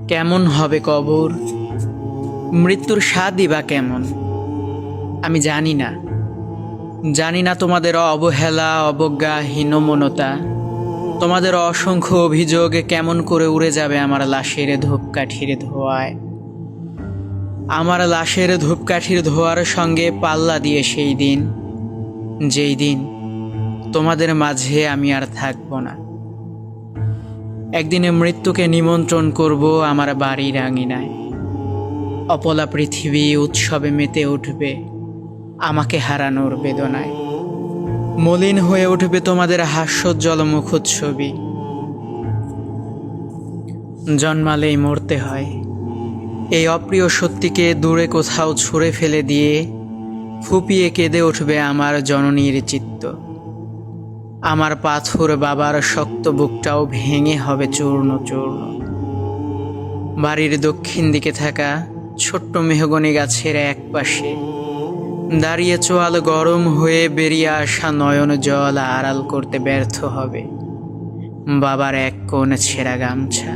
কেমন হবে কবর, মৃত্যুর স্বাদই বা কেমন? আমি জানি না, জানি না তোমাদের অবহেলা, অবজ্ঞা, হীনমন্যতা, তোমাদের অসংখ্য অভিযোগ কেমন করে উড়ে যাবে আমার লাশের ধূপকাঠির ধোঁয়ায়। আমার লাশের ধূপকাঠির ধোঁয়ার সঙ্গে পাল্লা দিয়ে সেই দিন, যেই দিন তোমাদের মাঝে আমি আর থাকব না। একদিনে মৃত্যুকে নিমন্ত্রণ করব আমার বাড়ির আঙিনায়। অপলা পৃথিবী উৎসবে মেতে উঠবে আমাকে হারানোর বেদনায়। মলিন হয়ে উঠবে তোমাদের হাস্যোজ্জ্বল মুখচ্ছবি। জন্মালেই মরতে হয়, এই অপ্রিয় সত্যিকে দূরে কোথাও ছুঁড়ে ফেলে দিয়ে ফুপিয়ে কেঁদে উঠবে আমার জননীর চিত্ত। আমার পাথর বাবার শক্ত বুকটাও ভেঙে হবে চূর্ণ চূর্ণ। বাড়ির দক্ষিণ দিকে থাকা ছোট্ট মেহগনি গাছের এক পাশে দাঁড়িয়ে চোয়াল গরম হয়ে বেরিয়ে আসা নয়ন জল আড়াল করতে ব্যর্থ হবে বাবার এক কোণ ছেঁড়া গামছা।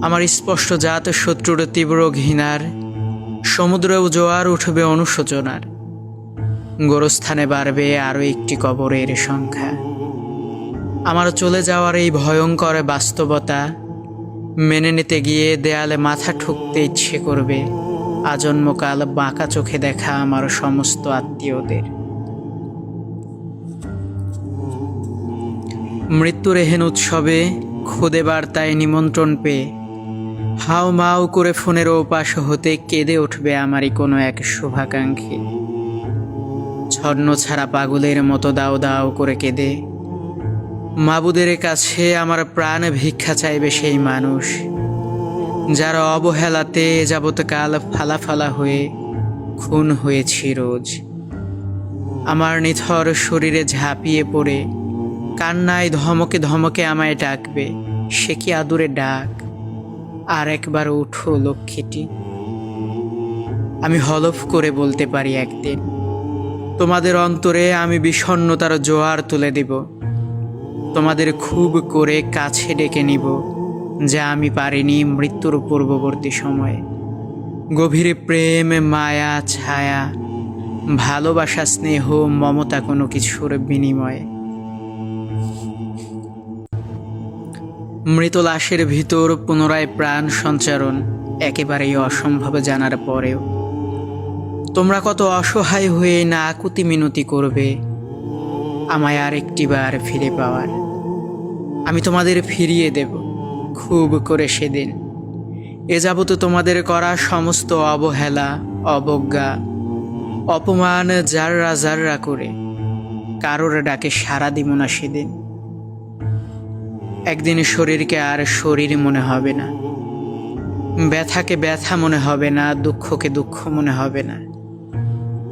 আমার স্পষ্ট জাত শত্রুর তীব্র ঘৃণার সমুদ্রেও জোয়ার উঠবে অনুশোচনার। গোরস্থানে বাড়বে আরও একটি কবরের সংখ্যা। আমার চলে যাওয়ার এই ভয়ঙ্কর বাস্তবতা মেনে নিতে গিয়ে দেয়ালে মাথা ঠুকতে ইচ্ছে করবে আজন্মকাল বাঁকা চোখে দেখা আমার সমস্ত আত্মীয়দের। মৃত্যুর এহেন উৎসবে খুদে বার্তায় নিমন্ত্রণ পেয়ে হাউ মাউ করে ফোনের ওপাশ হতে কেঁদে উঠবে আমারই কোনো এক শুভাকাঙ্ক্ষী। ছন্ন ছাড়া পাগলের মতো দাও দাও করে কেঁদে মাবুদের কাছে আমার প্রাণ ভিক্ষা চাইবে সেই মানুষ যারা অবহেলাতে যাবৎকাল ফালা হয়ে খুন হয়েছি রোজ। আমার নিথর শরীরে ঝাঁপিয়ে পড়ে কান্নায় ধমকে ধমকে আমায় ডাকবে, সে কি আদুরে ডাক, আর একবার উঠো লক্ষ্মীটি। আমি হলফ করে বলতে পারি একদিন তোমাদের অন্তরে আমি বিষণ্ণতার জোয়ার তুলে দিব, তোমাদের খুব করে কাছে ডেকে নিব যা আমি পারিনি মৃত্যুর পূর্ববর্তী সময়ে। গভীর প্রেম, মায়া, ছায়া, ভালোবাসা, স্নেহ, মমতা কোনো কিছুর বিনিময়ে। মৃত লাশের ভিতর পুনরায় প্রাণ সঞ্চারণ একেবারেই অসম্ভব জানার পরেও তোমরা কত অসহায় হয়ে না আকুতি মিনতি করবে আমায় আর একটিবার ফিরে পাওয়ার। আমি তোমাদের ফিরিয়ে দেব খুব করে সেদিন। এ যাবত তোমাদের করা সমস্ত অবহেলা, অবজ্ঞা, অপমান জাররা জাররা করে কারোর ডাকে সাড়া দিব না সেদিন। একদিন শরীরকে আর শরীর মনে হবে না, ব্যথাকে ব্যথা মনে হবে না, দুঃখকে দুঃখ মনে হবে না।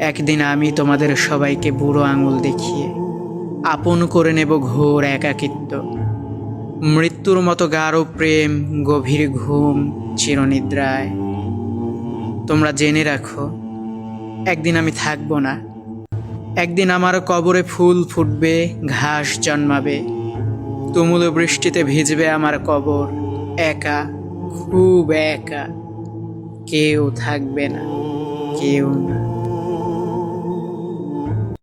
একদিন আমি তোমাদের সবাইকে বুড়ো আঙুল দেখিয়ে আপন করে নেব ঘোর একাকিত্ব। মৃত্যুর মতো গাঢ় প্রেম, গভীর ঘুম, চিরনিদ্রায়। তোমরা জেনে রাখো, একদিন আমি থাকবো না। একদিন আমার কবরে ফুল ফুটবে, ঘাস জন্মাবে, তুমুল বৃষ্টিতে ভিজবে আমার কবর। একা, খুব একা, কেউ থাকবে না, কেউ না।